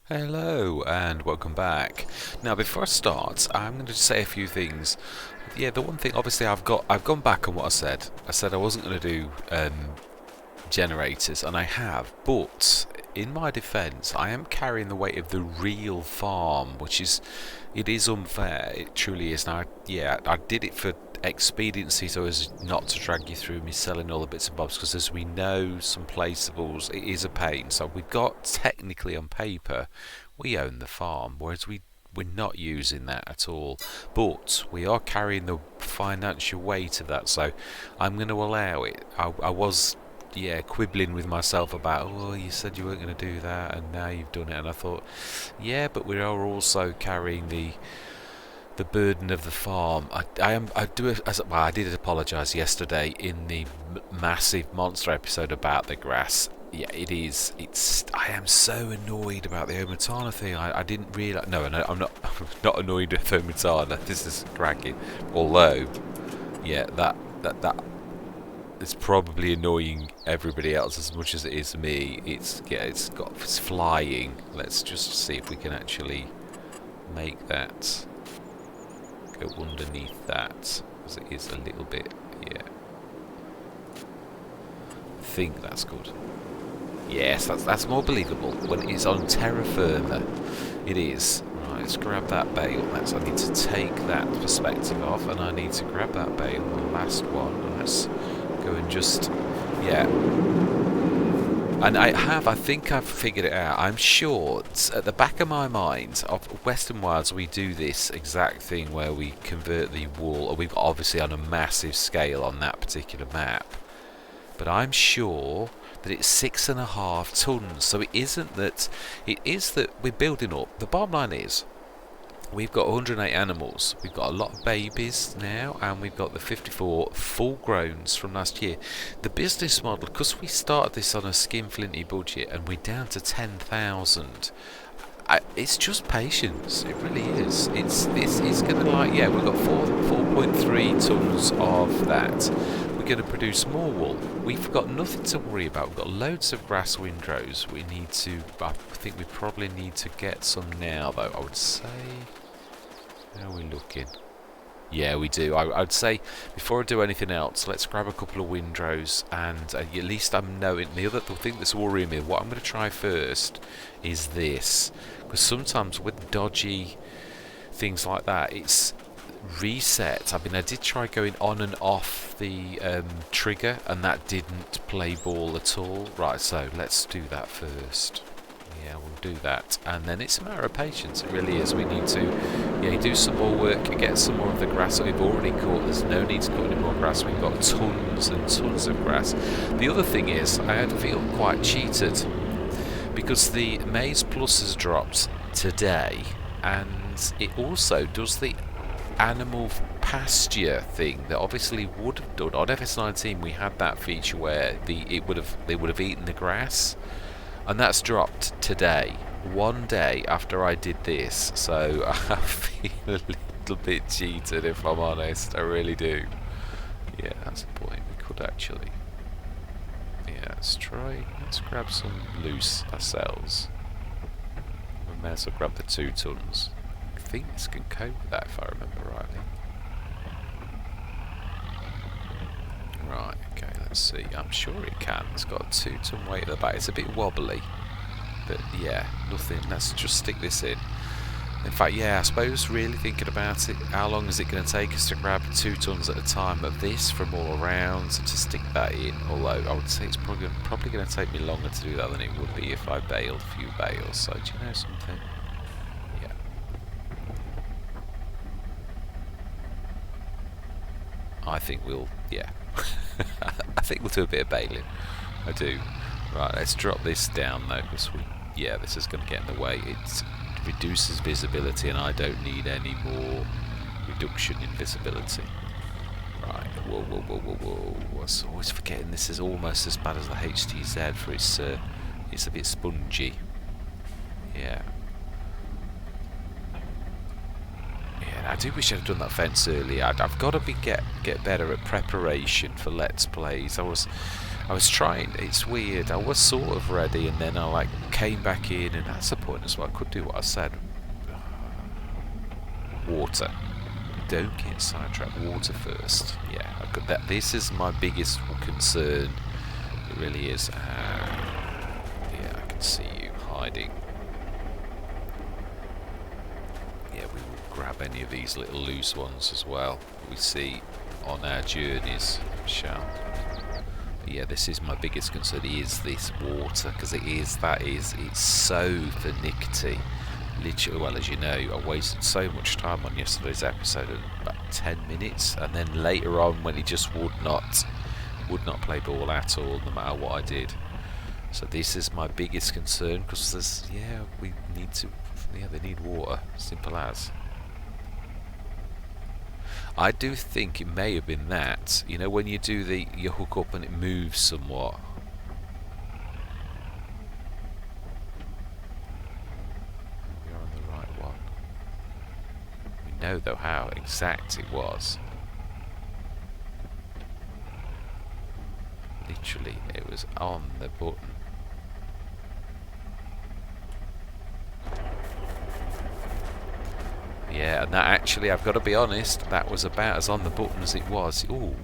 Hello and welcome back. Now, before I start, I'm going to say a few things. Yeah, the one thing, obviously, I've gone back on what I said. I said I wasn't going to do generators, and I have. But in my defence, I am carrying the weight of the real farm, it is unfair. It truly is. Now, yeah, I did it for expediency, so as not to drag you through me selling all the bits and bobs, because as we know, some placeables, it is a pain. So we've got, technically on paper, we own the farm, whereas we're not using that at all, but we are carrying the financial weight of that, so I'm going to allow it. I was, yeah, quibbling with myself about, oh, you said you weren't going to do that and now you've done it, and I thought, yeah, but we are also carrying the burden of the farm. I did apologise yesterday in the massive monster episode about the grass. Yeah, it is. I am so annoyed about the Omatana thing. I didn't realise. No, I'm not. I'm not annoyed with Omatana. This is cracking. Although, yeah, that is probably annoying everybody else as much as it is me. It's flying. Let's just see if we can actually make that go underneath that, because it is a little bit. Yeah, I think that's good. Yes, that's more believable when it's on terra firma. It is. Right, let's grab that bale. I need to take that perspective off, and I need to grab that bale, the last one, and let's go and just, yeah. And I think I've figured it out. I'm sure at the back of my mind, of Western Wilds, we do this exact thing where we convert the wool, or we've obviously on a massive scale on that particular map. But I'm sure that it's 6.5 tons. So it isn't that. It is that we're building up. The bottom line is, we've got 108 animals. We've got a lot of babies now, and we've got the 54 full-growns from last year. The business model, because we started this on a skinflinty budget, and we're down to 10,000. It's just patience. It really is. It's going to, like, yeah, we've got 4.3 tons of that. We're going to produce more wool. We've got nothing to worry about. We've got loads of grass windrows. I think we probably need to get some now, though. I would say, how are we looking? Yeah, we do. I would say, before I do anything else, let's grab a couple of windrows, and at least I'm knowing. The thing that's worrying me, what I'm going to try first, is this. Because sometimes with dodgy things like that, it's reset. I mean, I did try going on and off the trigger, and that didn't play ball at all. Right, so let's do that first. Yeah, we'll do that, and then it's a matter of patience. It really is. We need to, yeah, do some more work, get some more of the grass that we've already caught. There's no need to cut any more grass. We've got tons and tons of grass. The other thing is, I feel quite cheated because the Maize Plus has dropped today, and it also does the animal pasture thing that obviously would have done on FS19. We had that feature where they would have eaten the grass. And that's dropped today, one day after I did this, so I feel a little bit cheated, if I'm honest. I really do. Yeah, that's a point. We could actually. Yeah, let's grab some loose ourselves. We may as well grab the 2 tons. I think this can cope with that, if I remember rightly. Right, okay, let's see. I'm sure it can. It's got a 2-ton weight at the back. It's a bit wobbly, but yeah, nothing. Let's just stick this in. In fact, yeah, I suppose really thinking about it, how long is it going to take us to grab 2 tons at a time of this from all around to stick that in? Although I would say it's probably going to take me longer to do that than it would be if I baled a few bales. So do you know something? Yeah. I think we'll, yeah. I think we'll do a bit of baling. I do. Right, let's drop this down though, because this is going to get in the way. It reduces visibility, and I don't need any more reduction in visibility. Right, whoa. I was always forgetting this is almost as bad as the HT Z for it's a bit spongy. Yeah. I do wish I'd done that fence earlier. I've got to get better at preparation for Let's Plays. I was trying, it's weird, I was sort of ready, and then I like came back in, and that's the point as well. I could do what I said. Water. Don't get sidetracked. Water first. Yeah, I've got that. This is my biggest concern. It really is. Yeah, I can see you hiding. Yeah, we will grab any of these little loose ones as well we see on our journeys, shall. But yeah, this is my biggest concern, is this water, because it's so finicky. Literally, well, as you know, I wasted so much time on yesterday's episode, about 10 minutes, and then later on when he just would not play ball at all, no matter what I did. So this is my biggest concern, because there's, they need water, simple as. I do think it may have been that, you know, when you do you hook up and it moves somewhat. Know though how exact it was. Literally, it was on the button. Yeah, and that actually, I've got to be honest, that was about as on the button as it was. Ooh,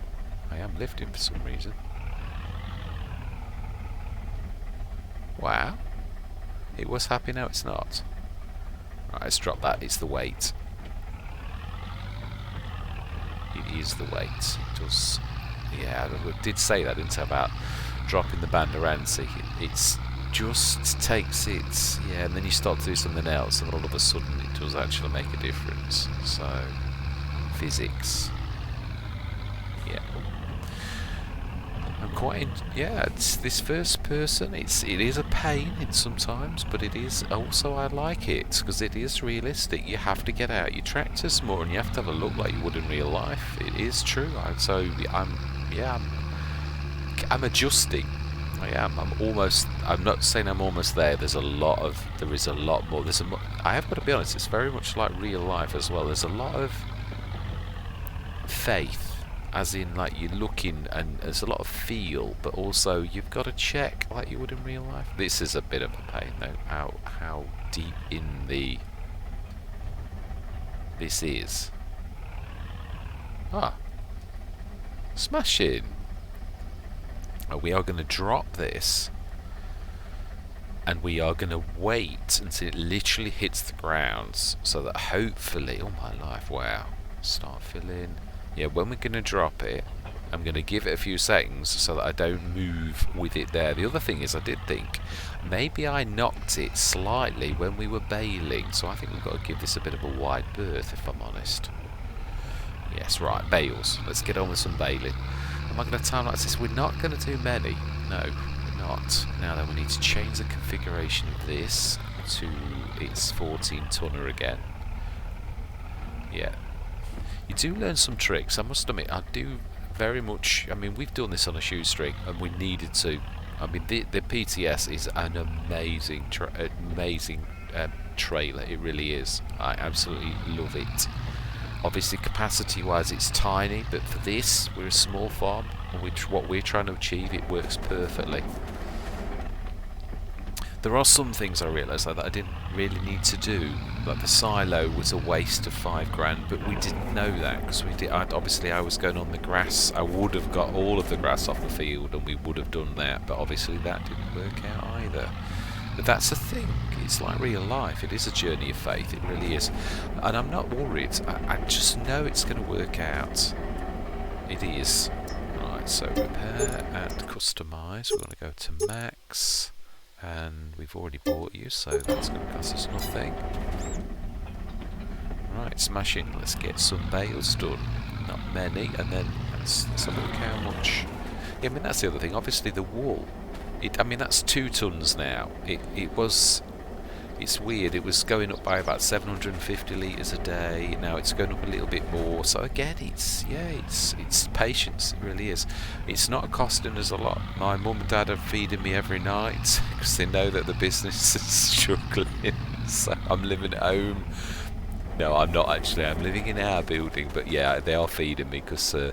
I am lifting for some reason. Wow. It was happy, now it's not. Right, let's drop that, it's the weight. It is the weight. It does. Yeah, I did say that, didn't I, about dropping the band around. See, it's just takes it. Yeah, and then you start to do something else, and all of a sudden it does actually make a difference. So, physics. Yeah. I'm quite. It's this first person. It is a pain in sometimes, but it is also, I like it because it is realistic. You have to get out your tractors more, and you have to have a look like you would in real life. It is true. I'm adjusting. I am. I'm not saying I'm almost there. There is a lot more. I have got to be honest. It's very much like real life as well. There's a lot of faith. As in, like, you're looking, and there's a lot of feel, but also you've got to check like you would in real life. This is a bit of a pain, though. How deep in this is. Smashing. We are going to drop this, and we are going to wait until it literally hits the ground, so that hopefully, oh my life, wow, start filling. Yeah, when we're going to drop it, I'm going to give it a few seconds so that I don't move with it there. The other thing is, I did think maybe I knocked it slightly when we were bailing, so I think we've got to give this a bit of a wide berth, if I'm honest. Yes, right, bales. Let's get on with some bailing. Am I going to time like this? We're not going to do many. No, we're not. Now then, we need to change the configuration of this to its 14 tonner again. Yeah. You do learn some tricks, I must admit. I do very much. I mean, we've done this on a shoestring, and we needed to. I mean, the PTS is an amazing trailer. It really is. I absolutely love it. Obviously, capacity-wise, it's tiny, but for this, we're a small farm, and what we're trying to achieve, it works perfectly. There are some things I realised that I didn't really need to do. Like the silo was a waste of £5,000, but we didn't know that because obviously I was going on the grass. I would have got all of the grass off the field, and we would have done that. But obviously that didn't work out either. But that's the thing. It's like real life. It is a journey of faith. It really is. And I'm not worried. I just know it's going to work out. It is. Right. So repair and customise. We're going to go to max. And we've already bought you, so that's going to cost us nothing. Right, smashing. Let's get some bales done. Not many, and then let's have a look how much. Yeah, I mean, that's the other thing. Obviously, the wool. I mean, that's 2 tons now. It's weird. It was going up by about 750 litres a day. Now it's going up a little bit more. So again, it's patience. It really is. It's not costing us a lot. My mum and dad are feeding me every night because they know that the business is struggling. So I'm living at home. No, I'm not actually. I'm living in our building, but yeah, they are feeding me because we're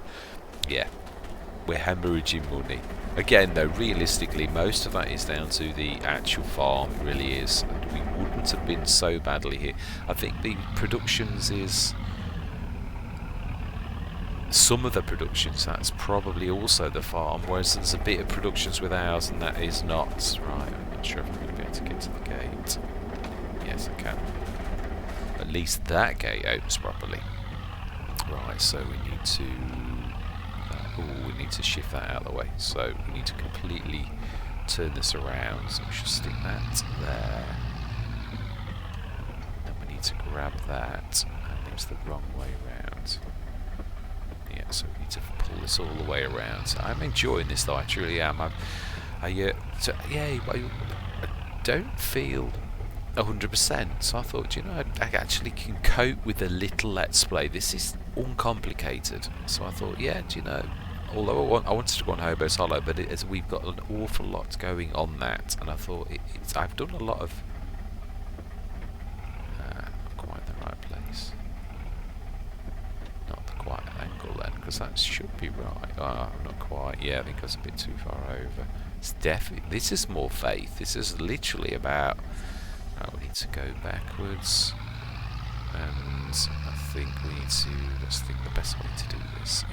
hemorrhaging money. Again, though, realistically, most of that is down to the actual farm. It really is. And we wouldn't have been so badly hit. I think the productions is... Some of the productions, that's probably also the farm, whereas there's a bit of productions with ours, and that is not. Right, I'm not sure if I'm going to be able to get to the gate. Yes, I can. At least that gate opens properly. Right, so we need to... we need to shift that out of the way. So we need to completely turn this around. So we should stick that there. Then we need to grab that, and it's the wrong way around. Yeah, so we need to pull this all the way around. So I'm enjoying this though, I truly am. I don't feel 100%, so I thought, you know, I actually can cope with a little Let's Play. This is uncomplicated, so I thought, yeah, do you know, although I wanted to go on Hobo's Hollow, but we've got an awful lot going on that, and I thought I've done a lot of not quite the right place, not the quite angle then, because that should be right. Not quite. Yeah, I think I was a bit too far over. It's definitely, this is more faith. This is literally about. We need to go backwards, and I think we need to. Let's think the best way to do this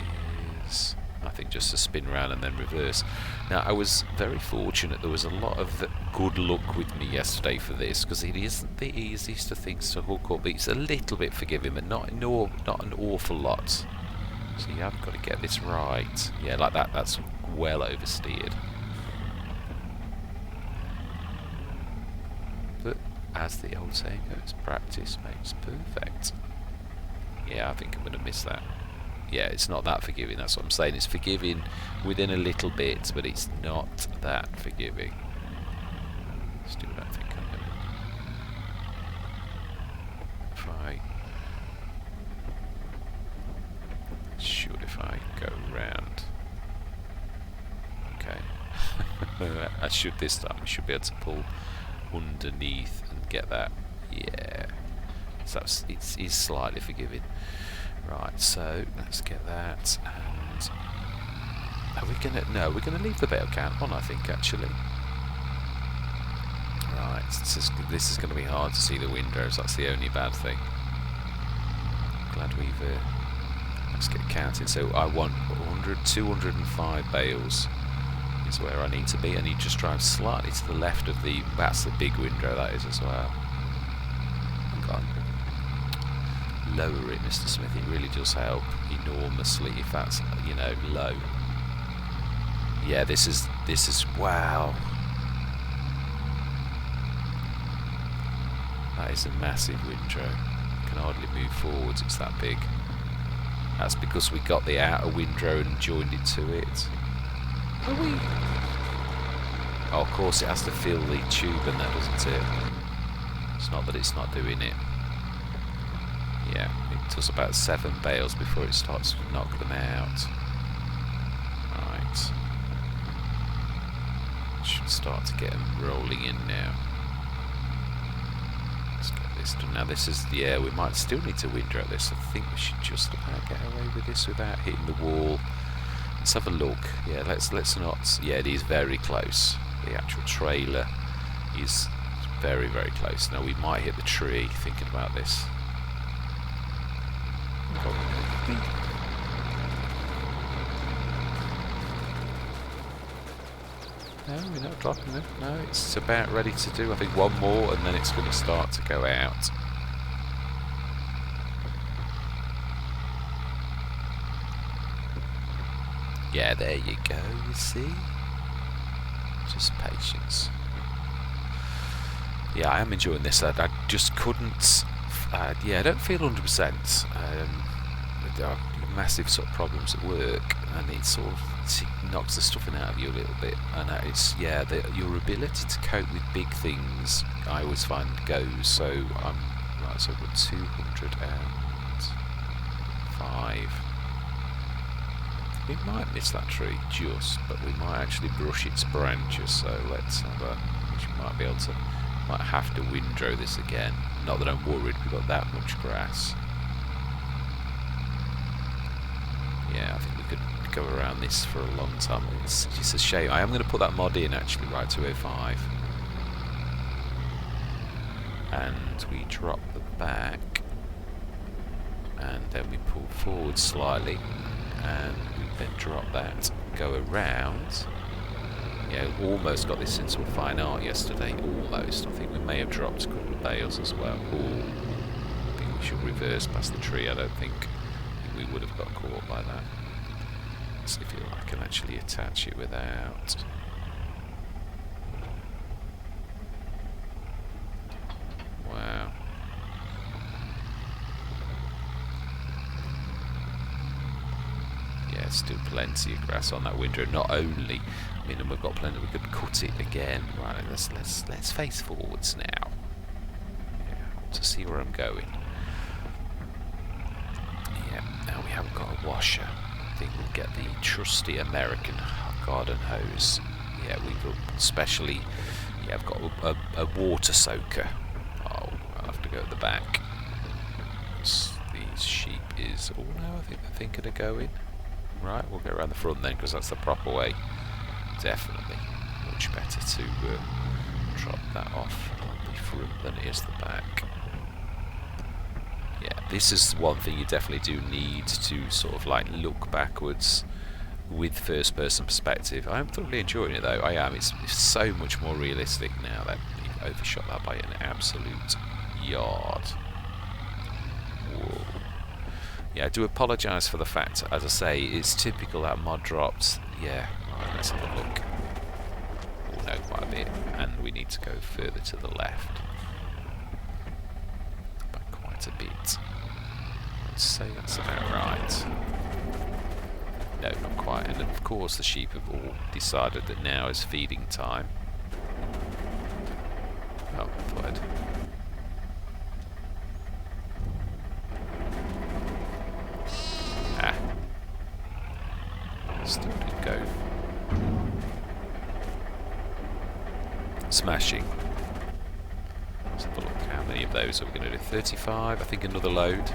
is, I think, just to spin around and then reverse. Now, I was very fortunate. There was a lot of good luck with me yesterday for this, because it isn't the easiest of things to hook up. It's a little bit forgiving, but not an awful lot. So you have got to get this right. Yeah, like that. That's well oversteered. But as the old saying goes, practice makes perfect. Yeah, I think I'm going to miss that. Yeah, it's not that forgiving, that's what I'm saying. It's forgiving within a little bit, but it's not that forgiving. Still don't think I'm going to... If I go round. Okay. I should this time. I should be able to pull underneath and get that. Yeah. So it is slightly forgiving. Right, so let's get that, and are we gonna? No, we're gonna leave the bell count on, I think, actually. Right, this is gonna be hard to see the windows. That's the only bad thing. Glad we've. Let's get counting. So I want 205 bales is where I need to be. I need to just drive slightly to the left of the. That's the big window that is as well. Hang on. Lower it, Mr. Smith. It really does help enormously if that's, you know, low. Yeah, this is wow. That is a massive windrow. Can hardly move forwards. It's that big. That's because we got the outer windrow and joined it to it. Are we? Oh, of course, it has to fill the tube in there, doesn't it? It's not that it's not doing it. Yeah, it does about 7 bales before it starts to knock them out. Right. Should start to get them rolling in now. Let's get this done. Now this is, yeah, we might still need to windrow this. I think we should just about get away with this without hitting the wall. Let's have a look. Yeah, let's not, yeah, it is very close. The actual trailer is very, very close. Now we might hit the tree thinking about this. No, we're not dropping it. No, it's about ready to do. I think one more and then it's going to start to go out. Yeah, there you go, you see? Just patience. Yeah, I am enjoying this. I just couldn't... yeah, I don't feel 100%. There are massive sort of problems at work, and it sort of knocks the stuffing out of you a little bit. And it's, yeah, your ability to cope with big things, I always find, goes. So I'm right. So I've got 205. We might miss that tree just, but we might actually brush its branches. So let's have a. We might be able to. Might have to windrow this again. Not that I'm worried, we've got that much grass. Yeah, I think we could go around this for a long time. It's just a shame. I am going to put that mod in actually, right, 205. And we drop the back, and then we pull forward slightly, and we then drop that, go around. Yeah, almost got this into a fine art yesterday, almost. I think we may have dropped a couple of bales as well. Ooh, I think we should reverse past the tree. I don't think we would have got caught by that. Let's see if I can actually attach it without. Wow. Yeah, still plenty of grass on that window. Not only, I mean, we've got plenty. We could cut it again. Right, let's face forwards now. Yeah, I want to see where I'm going. Yeah, now we haven't got a washer. I think we'll get the trusty American garden hose. Yeah, we've especially. Yeah, I've got a water soaker. Oh, I'll have to go at the back. These sheep is. Oh no, I think they're thinking of going. Right, we'll go around the front then, because that's the proper way. Definitely much better to drop that off on the front than it is the back. Yeah, this is one thing you definitely do need to sort of like look backwards with first person perspective. I'm thoroughly enjoying it though. I am. It's so much more realistic now that you've overshot that by an absolute yard. Whoa. Yeah, I do apologise for the fact, as I say, it's typical that mod drops. Yeah, right, let's have a look. Oh no, quite a bit. And we need to go further to the left. By quite a bit. Let's say that's about right. No, not quite. And of course the sheep have all decided that now is feeding time. Oh, I thought I'd... Still did go. Smashing. Let's have a look. How many of those are we going to do? 35. I think another load.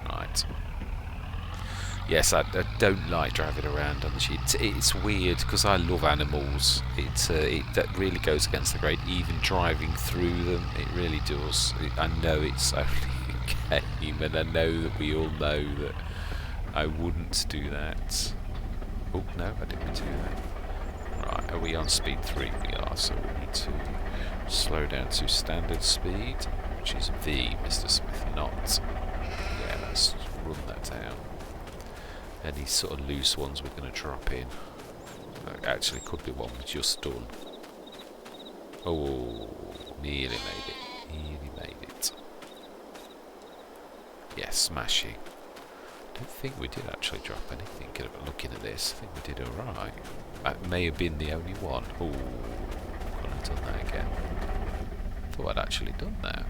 Right. Yes, I don't like driving around on the sheep. It's weird because I love animals. That really goes against the grain. Even driving through them, it really does. I know it's only game, and I know that we all know that I wouldn't do that. Oh no, I didn't do that. Right, are we on speed 3? We are, so we need to slow down to standard speed, which is V, Mr. Smith, not. Yeah, let's run that down. Any sort of loose ones we're going to drop in. Actually, could be one we just done. Oh, nearly made it. Nearly made it. Yes, smashing. I don't think we did actually drop anything. Looking at this, I think we did alright. That may have been the only one. Oh, could have done that again. Thought I'd actually done that.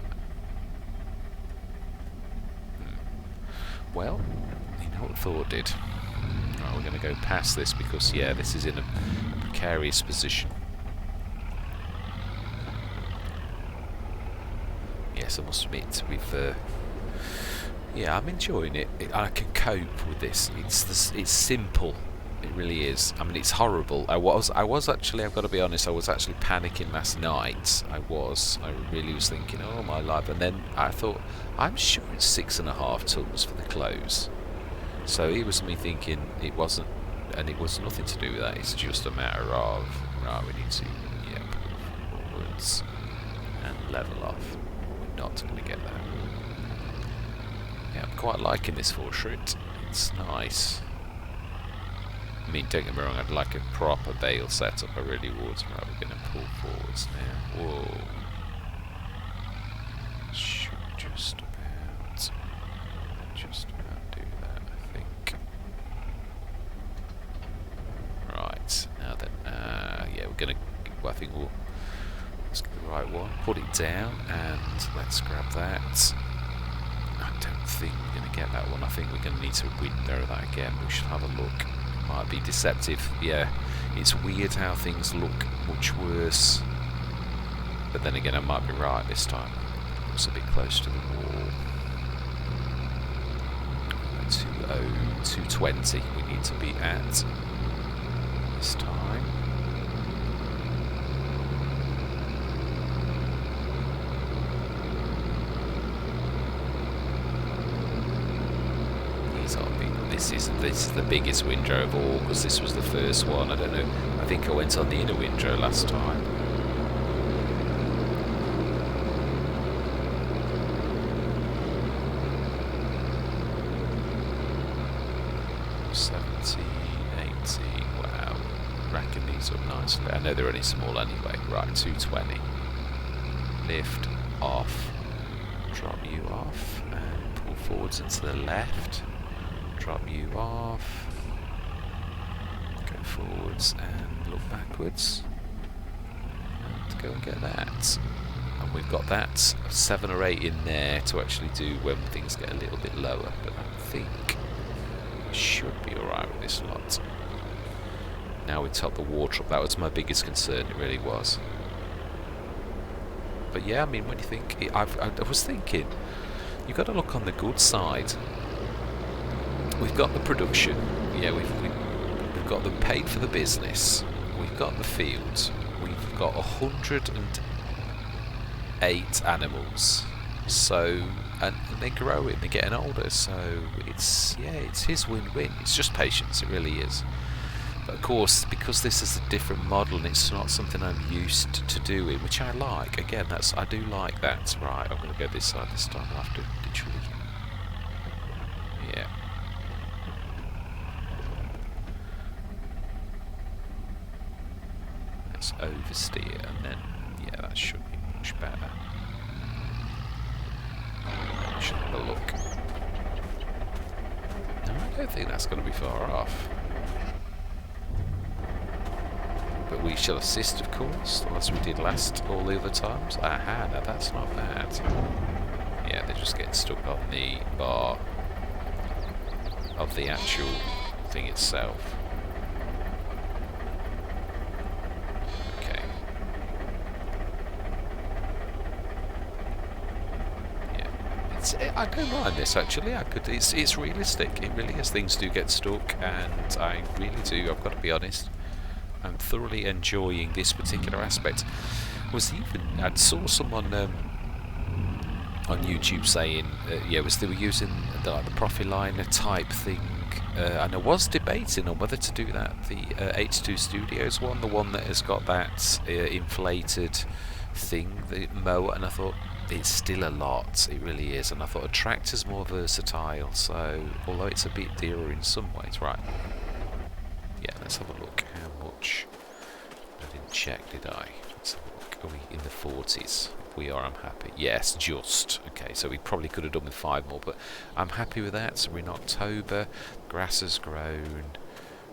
Well, you know what Thor did. Right, we're going to go past this because, yeah, this is in a precarious position. Yes, I must admit, we've... yeah, I'm enjoying it. I can cope with this. It's simple. It really is. I mean, it's horrible. I was actually, I've got to be honest, I was actually panicking last night. I really was thinking, oh my life. And then I thought, I'm sure it's 6.5 tons for the close. So it was me thinking it wasn't, and it was nothing to do with that. It's just a matter of, right, we need to, yeah, pull forwards and level off. We're not going to get that. Yeah, I'm quite liking this portrait. It's nice. I mean, don't get me wrong, I'd like a proper bale setup, I really would. Right, we're going to pull forwards now. Whoa. Should just about do that, I think. Right, now then, yeah, we're going to, well, I think let's get the right one. Put it down, and let's grab that. I don't think we're going to get that one. I think we're going to need to window that again. We should have a look. Might be deceptive. Yeah, it's weird how things look much worse. But then again, I might be right this time. It's a bit close to the wall. 220 we need to be at this time. These are big. This is the biggest windrow of all, because this was the first one. I don't know. I think I went on the inner windrow last time. 70, 80, wow, racking these up nicely. I know they're only small anyway. Right, 220. Lift off, drop you off, and pull forwards and to the left. Drop you off, go forwards and look backwards, and go and get that. And we've got that 7 or 8 in there to actually do when things get a little bit lower, but I think should be alright with this lot. Now we top the water up. That was my biggest concern, it really was. But yeah, I mean, when you think, I was thinking, you've got to look on the good side. We've got the production, yeah, we've got them paid for the business, we've got the fields, we've got 108 animals, so, and they're growing, they're getting older, so it's his win-win. It's just patience, it really is. But of course, because this is a different model and it's not something I'm used to doing, which I like, again, I do like that. Right, I'm going to go this side this time. I'll have to literally, yeah. Let's oversteer, and then, yeah, that should be much better. Should have a look. No, I don't think that's going to be far off. But we shall assist, of course, as we did all the other times. Aha, now that's not bad. Yeah, they're just getting stuck on the bar of the actual thing itself. Okay. Yeah, I don't mind this actually. It's realistic. It really is. Things do get stuck, and I really do. I've got to be honest. I'm thoroughly enjoying this particular aspect. I saw someone on YouTube saying, they were using the Profiliner type thing, and I was debating on whether to do that. The H2 Studios one, the one that has got that inflated thing, the mower, and I thought it's still a lot. It really is, and I thought a tractor's more versatile. So, although it's a bit dearer in some ways, right? Yeah, let's have a look. How much? I didn't check, did I? Let's have a look. Are we in the 40s? We are, I'm happy. Yes, just. Okay, so we probably could have done with 5 more, but I'm happy with that. So we're in October. Grass has grown.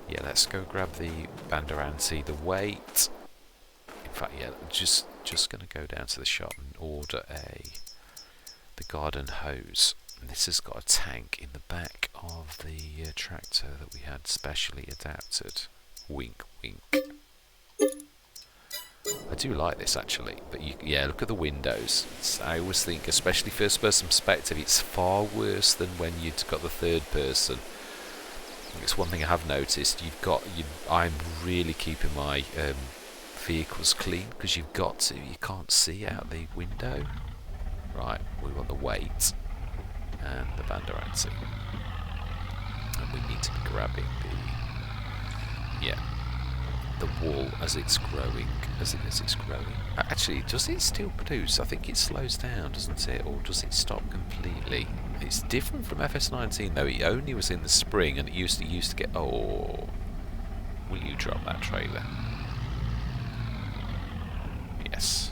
Yeah, let's go grab the Banderanti, the weight. In fact, yeah, just going to go down to the shop and order the garden hose. And this has got a tank in the back of the tractor that we had specially adapted. Wink, wink. I do like this actually, but yeah, look at the windows. I always think, especially first-person perspective, it's far worse than when you've got the third person. It's one thing I have noticed. I'm really keeping my vehicles clean because you can't see out the window. Right, we want the weight and the Banderanti, and we need to be grabbing the wool as it's growing. As it's growing. Actually, does it still produce? I think it slows down, doesn't it, or does it stop completely? It's different from FS19 though. It only was in the spring, and it used to get. Oh, will you drop that trailer? Yes.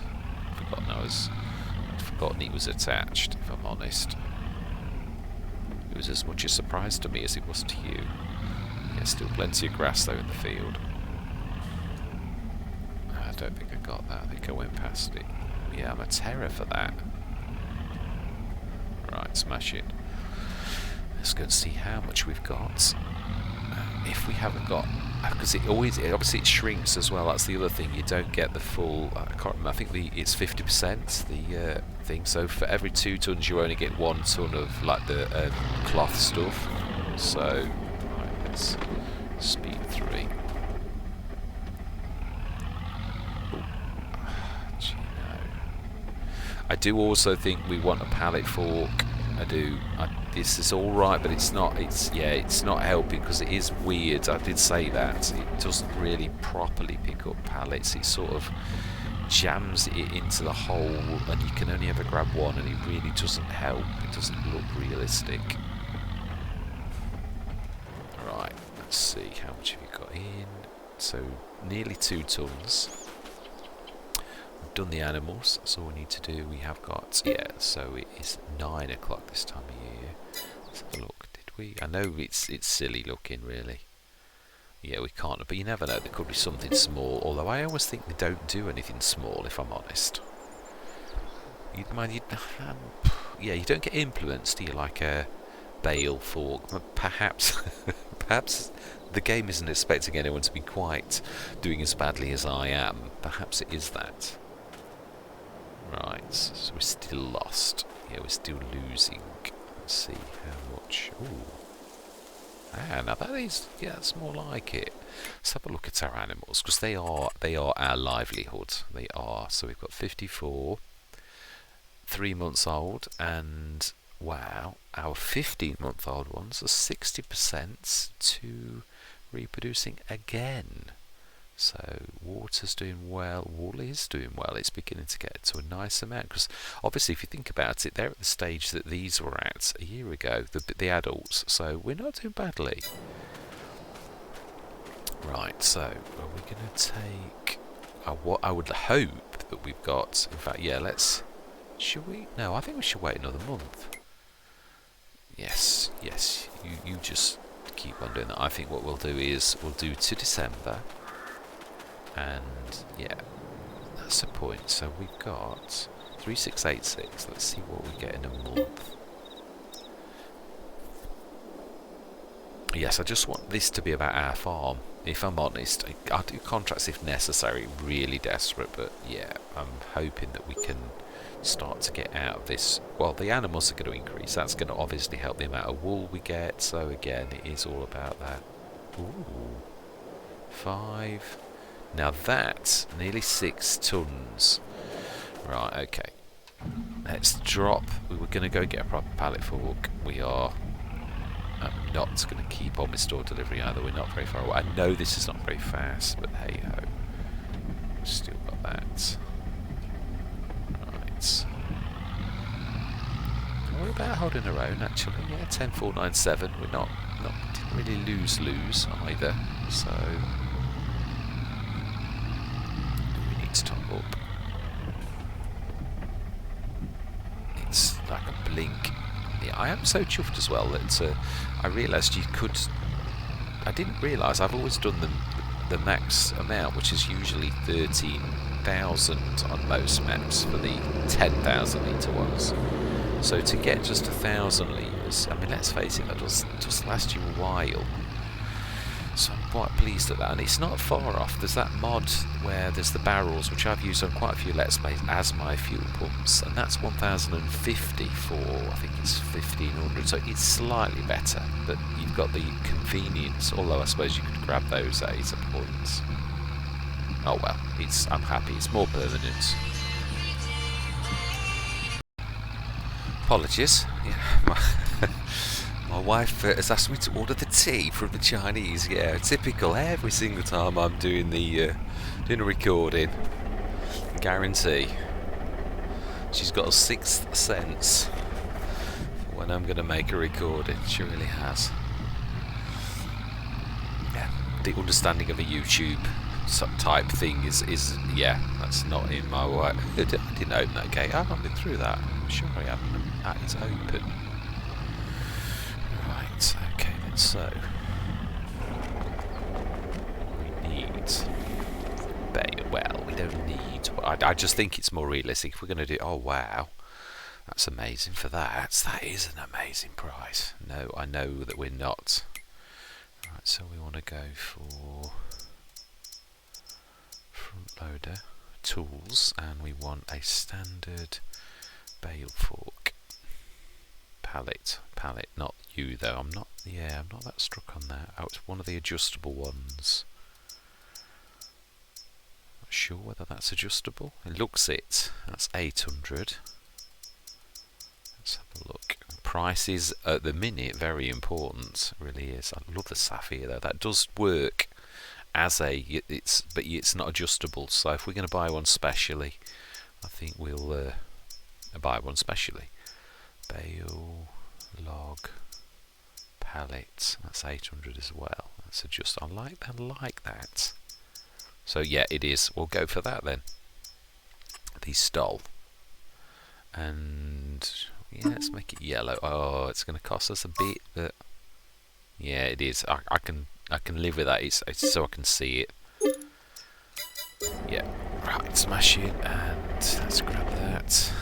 I'd forgotten it was attached. If I'm honest. It was as much a surprise to me as it was to you. Yeah, still plenty of grass though in the field. I don't think I got that. I think I went past it. Yeah, I'm a terror for that. Right, smash it. Let's go and see how much we've got. If we haven't got, because obviously it shrinks as well. That's the other thing. You don't get the full. I can't remember. I think it's 50% the thing. So for every 2 tons, you only get 1 ton of like the cloth stuff. So, right, let's speed 3. Gee, no. I do also think we want a pallet fork. I do. This is all right, but it's not. It's not helping because it is weird. I did say that it doesn't really properly pick up pallets. It sort of jams it into the hole, and you can only ever grab one, and it really doesn't help. It doesn't look realistic. Right. Let's see how much have you got in. So nearly 2 tons. We've done the animals, that's all we need to do. We have got, so it is 9 o'clock this time of year. Let's have a look. Did we? I know it's silly looking, really. Yeah, we can't, but you never know. There could be something small, although I always think they don't do anything small, if I'm honest. You don't get implements, do you, like a bale fork? Perhaps, perhaps the game isn't expecting anyone to be quite doing as badly as I am. Perhaps it is that. Right, so we're still lost. Yeah, we're still losing. Let's see how much. Ooh. Now that is, that's more like it. Let's have a look at our animals, because they are our livelihood. They are. So we've got 54, 3 months old, and wow, our 15-month-old ones are 60% to reproducing again. So water's doing well, wool is doing well. It's beginning to get to a nice amount, because obviously if you think about it, they're at the stage that these were at a year ago, the adults, so we're not doing badly. Right, so are we going to take what I would hope that we've got, in fact, should we? No, I think we should wait another month. Yes, you just keep on doing that. I think what we'll do is we'll do to December. And yeah, that's the point. So we've got 3686. Let's see what we get in a month. Yes, I just want this to be about our farm. If I'm honest, I'll do contracts if necessary, really desperate. But yeah, I'm hoping that we can start to get out of this. Well, the animals are going to increase. That's going to obviously help the amount of wool we get. So again, it is all about that. Ooh, 5. Now that's nearly 6 tons. Right, okay. Let's drop. We were going to go get a proper pallet fork. We are. I'm not going to keep on with store delivery either. We're not very far away. I know this is not very fast, but hey ho. Still got that. Right. We're about holding our own actually. Yeah, 10497. We're not didn't really lose either. So. To top up. It's like a blink. Yeah, I am so chuffed as well that I realised you could. I didn't realise I've always done the max amount, which is usually 13,000 on most maps for the 10,000 litre ones. So to get just 1,000 litres, I mean, let's face it, that does last you a while. So I'm quite pleased at that, and it's not far off. There's that mod where there's the barrels, which I've used on quite a few Let's Plays as my fuel pumps, and that's 1,050 for, I think it's 1,500, so it's slightly better, but you've got the convenience, although I suppose you could grab those at 8 points. Oh well, I'm happy, it's more permanent. Apologies. Yeah, my wife has asked me to order the tea from the Chinese. Yeah, typical. Every single time I'm doing doing a recording, guarantee. She's got a 6th sense for when I'm going to make a recording. She really has. Yeah, the understanding of a YouTube type thing is yeah, that's not in my way. I didn't open that gate. I've not been through that. I'm sure I haven't. That is open. Right, okay then, so we need well, we don't need, I just think it's more realistic if we're going to do, oh wow, that's amazing for that. That is an amazing price. No, I know that we're not. Right, so we want to go for front loader, tools, and we want a standard bale fork. Pallet, not you though. I'm not Yeah, I'm not that struck on that. Oh, it's one of the adjustable ones. Not sure whether that's adjustable. It looks it. That's 800. Let's have a look. Price is at the minute very important. It really is. I love the sapphire though. That does work as a. But it's not adjustable. So if we're going to buy one specially, I think we'll buy one specially. Bale, log, pallet. That's 800 as well. That's adjust. I like that. So yeah, it is. We'll go for that then. The stole. And yeah, let's make it yellow. Oh, it's going to cost us a bit, but yeah, it is. I can live with that. It's so I can see it. Yeah, right. Smash it, and let's grab that.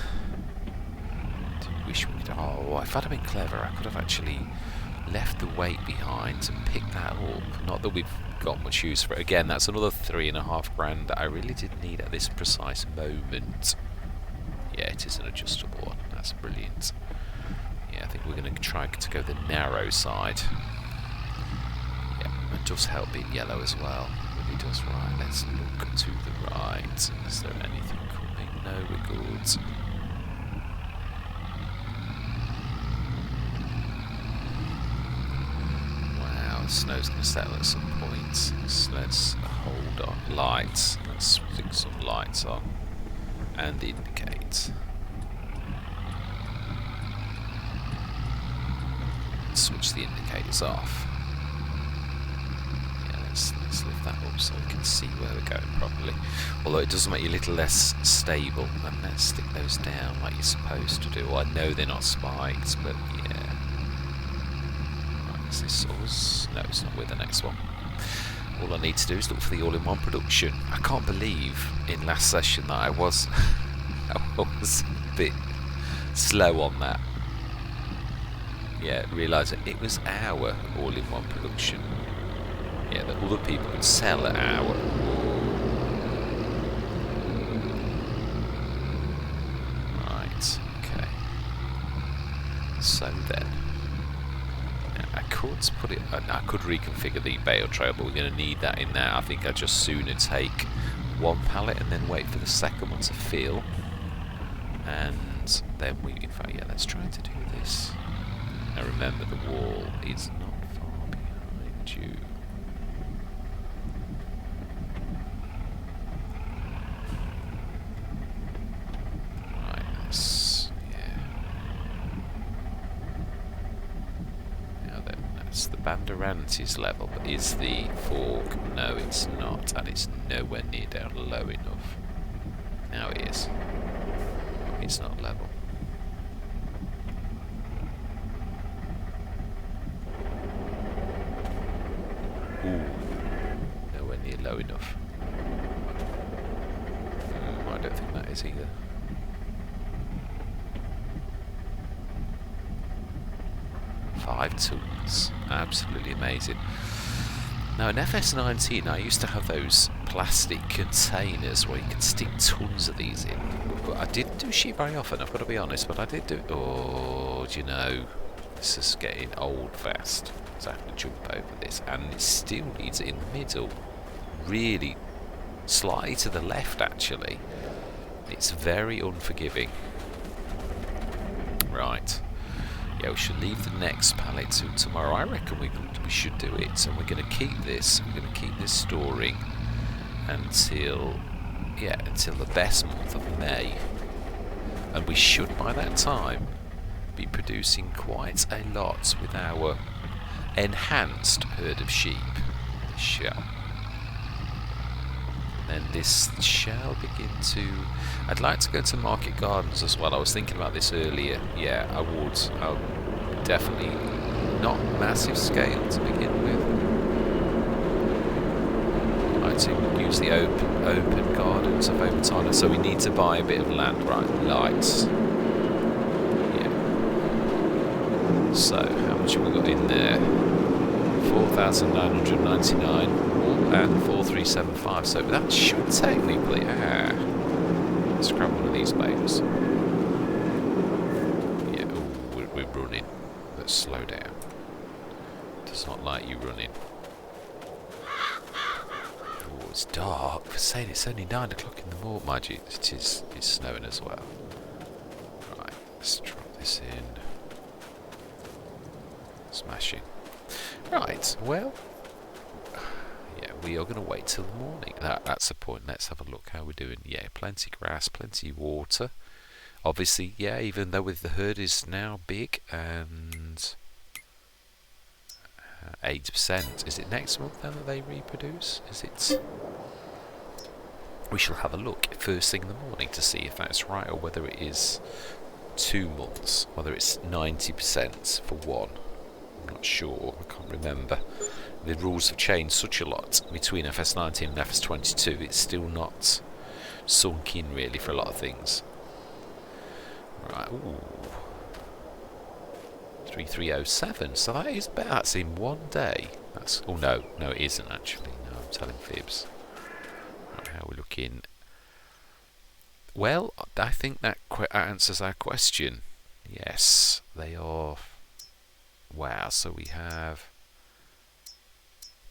Wish we could. Oh, if I'd have been clever, I could have actually left the weight behind and picked that up. Not that we've got much use for it. Again, that's another 3.5 grand that I really didn't need at this precise moment. Yeah, it is an adjustable one. That's brilliant. Yeah, I think we're going to try to go the narrow side. Yeah, it does help being yellow as well. It really does. Right, let's look to the right. Is there anything coming? No, we're good. Wow, the snow's going to settle at some point. Let's hold on. Lights. Let's stick some lights on. And indicate. Switch the indicators off. Yeah, let's lift that up so we can see where we're going properly. Although it does make you a little less stable. And let's stick those down like you're supposed to do. Well, I know they're not spiked, but yeah. Right, is this us? No, it's not with the next one. All I need to do is look for the all-in-one production. I can't believe in last session that I was a bit slow on that. Yeah, realising it was our all-in-one production. Yeah, that other people could sell at our. Right, okay. So then. I could reconfigure the bale trail, but we're going to need that in there. I think I'd just sooner take one pallet and then wait for the second one to fill. And then in fact, yeah, let's try to do this. Now remember, the wall is not far behind you. Right, the Banderantes level, but is the fork? No, it's not, and it's nowhere near down low enough. Now it is. It's not level. Ooh, nowhere near low enough. I don't think that is either. Five tons. Absolutely amazing. Now in FS19 I used to have those plastic containers where you could stick tons of these in. But I didn't do sheep very often, I've got to be honest, but I did do it. Oh, do you know, this is getting old fast. So I have to jump over this, and it still needs it in the middle. Really slightly to the left actually. It's very unforgiving. Right. Yeah, we should leave the next pallet till tomorrow. I reckon we should do it. So we're going to keep this. We're going to keep this storing until the best month of May. And we should, by that time, be producing quite a lot with our enhanced herd of sheep. Shall. And then this shall begin to. I'd like to go to market gardens as well. I was thinking about this earlier. Yeah, I would. Definitely not massive scale to begin with. I like to use the open gardens of open time. So we need to buy a bit of land, right? Lights. Yeah. So how much have we got in there? 4,999. And 4375, so that should technically. Let's grab one of these bales. Yeah, we're running. Let's slow down. It's not like you running. Oh, it's dark. For saying it's only 9 o'clock in the morning, mind you, it's snowing as well. Right, let's drop this in. Smashing. Right, well, yeah, we are going to wait till the morning. That's the point. Let's have a look how we're doing. Yeah, plenty grass, plenty water. Obviously, yeah, even though with the herd is now big and 8%. Is it next month then that they reproduce? Is it? We shall have a look first thing in the morning to see if that's right, or whether it is 2 months, whether it's 90% for one. I'm not sure, I can't remember. The rules have changed such a lot between FS19 and FS22, it's still not sunk in really for a lot of things. Right, ooh. 3307, so that is better. That's in 1 day. That's, oh no, it isn't actually. No, I'm telling fibs. Right, how are we looking? Well, I think that answers our question. Yes, they are. Wow, so we have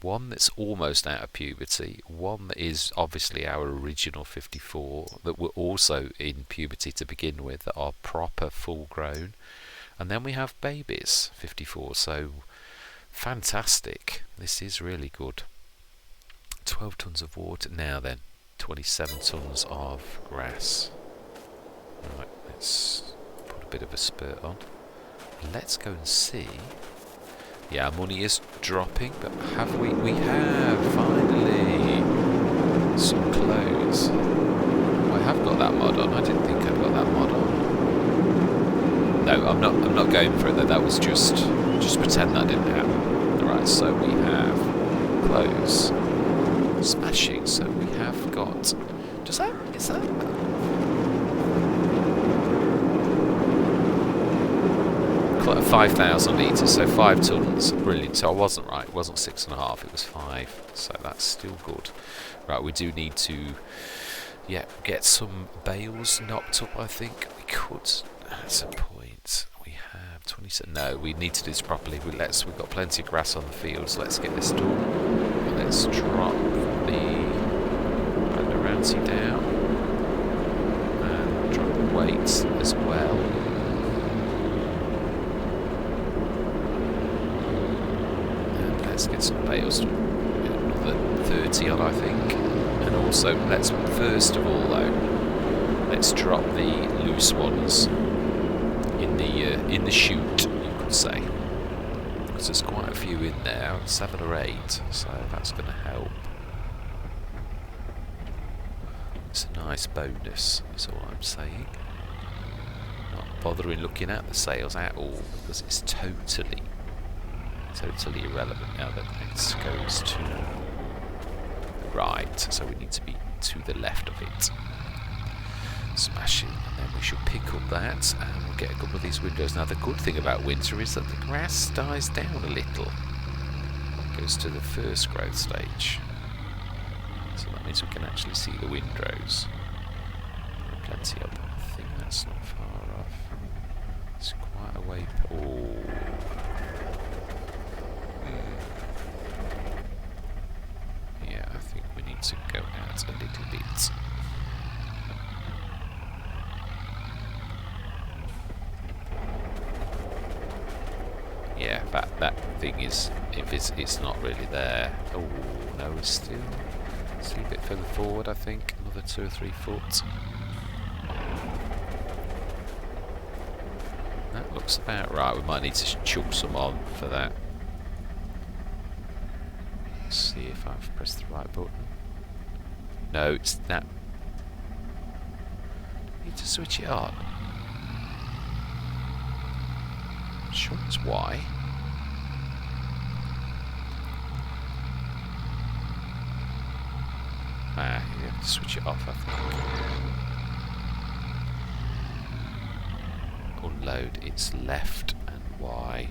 one that's almost out of puberty, one that is obviously our original 54 that were also in puberty to begin with, that are proper full grown, and then we have babies 54. So fantastic, this is really good. 12 tons of water. Now then, 27 tons of grass. Right, let's put a bit of a spurt on. Let's go and see. Yeah, our money is dropping, but have we? We have finally some clothes. I have got that mod on. I didn't think I'd got that mod on. No, I'm not going for it though. That was just pretend that didn't happen. Alright, so we have clothes. Smashing. So we have got. Is that? 5,000 litres, so 5 tons. Brilliant. So I wasn't right. It wasn't 6.5. It was 5. So that's still good. Right, we do need to, yeah, get some bales knocked up. I think we could at some point. We have 27. No, we need to do this properly. We've got plenty of grass on the fields. Let's get this done. Let's drop the Randorancy down and drop the weights as well. Let's get some bales, another 30 on I think, and also let's first of all though, let's drop the loose ones in the chute, you could say, because there's quite a few in there, 7 or 8, so that's going to help. It's a nice bonus, is all I'm saying. Not bothering looking at the sales at all, because it's totally irrelevant now that it goes to the right, so we need to be to the left of it. Smashing, and then we should pick up that and we'll get a couple of these windows. Now the good thing about winter is that the grass dies down a little. It goes to the first growth stage. So that means we can actually see the windrows. There are plenty of them. I think that's not far off. It's quite a way. Oh. Yeah, I think we need to go out a little bit. Yeah, that thing is, if it's not really there. Oh no, it's still a bit further forward. I think another 2 or 3 foot. That looks about right. We might need to chuck some on for that. Let's see if I've pressed the right button. No, it's that. I need to switch it on. I'm sure it's Y. Ah, you have to switch it off, I think. Unload, it's left and Y.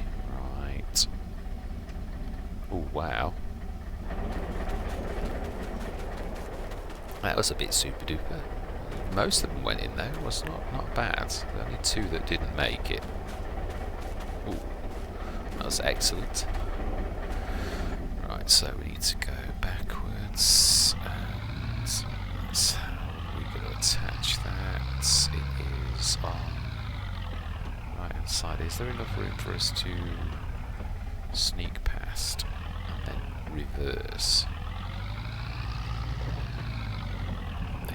Right. Oh, wow. That was a bit super duper. Most of them went in there. It was not bad. There were only 2 that didn't make it. Ooh, that was excellent. So we need to go backwards, and that's how we're going to attach that. It is on the right hand side. Is there enough room for us to sneak past and then reverse?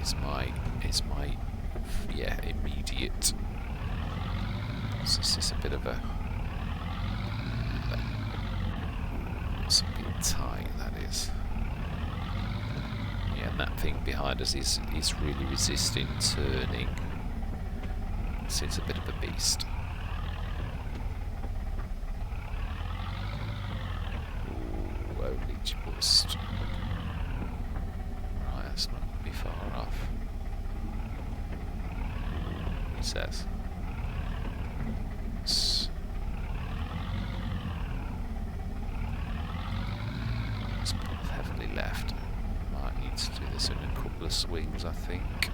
Is my yeah, immediate. So this is a bit of a something tight, that is. Yeah, and that thing behind us is really resisting turning. So it's a bit of a beast. Ooh, only just. Right, that's not going to be far off. He says. It's heavily left. Might need to do this in a couple of swings, I think.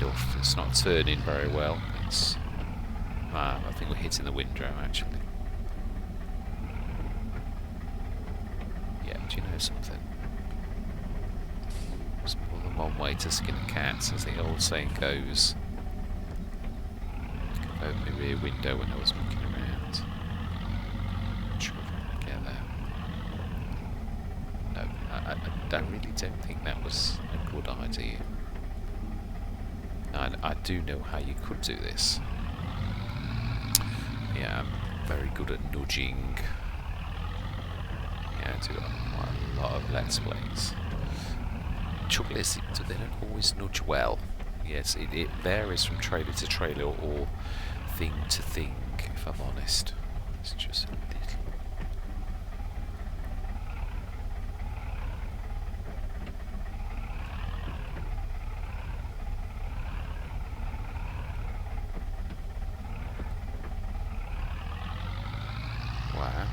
Enough. It's not turning very well. It's. I think we're hitting the windrow actually. Yeah, do you know something? There's more than one way to skin a cat, as the old saying goes. I opened my rear window when I was looking around. Not sure if I can get there. No, I really don't think that was a good idea. I do know how you could do this. Yeah, I'm very good at nudging. Yeah, I do quite a lot of Let's Plays. Trouble is, they don't always nudge well. Yes, it varies from trailer to trailer or thing to thing, if I'm honest. It's just a little. Wow.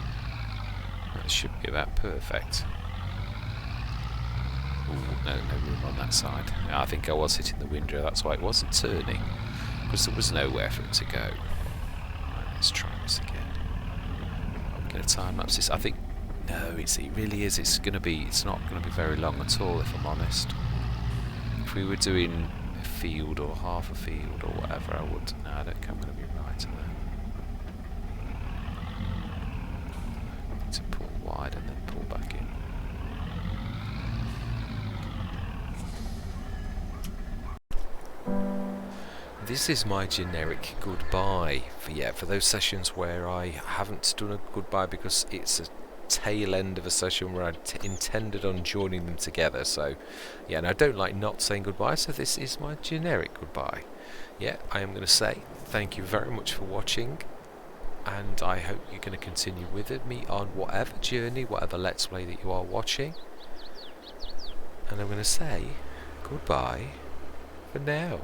That should be about perfect. Ooh, no room on that side. I think I was hitting the window, that's why it wasn't turning, because there was nowhere for it to go. Right, let's try this again. I'm going to time lapse this. I think no, it really is. It's not going to be very long at all, if I'm honest. If we were doing a field or half a field or whatever, I would. No, I don't think I'm going to be right in there. Need to pull wide and then pull back in. This is my generic goodbye for those sessions where I haven't done a goodbye because it's a tail end of a session where I intended on joining them together. So yeah, and I don't like not saying goodbye, so this is my generic goodbye. Yeah, I am going to say thank you very much for watching, and I hope you're going to continue with me on whatever journey, whatever Let's Play that you are watching, and I'm going to say goodbye for now.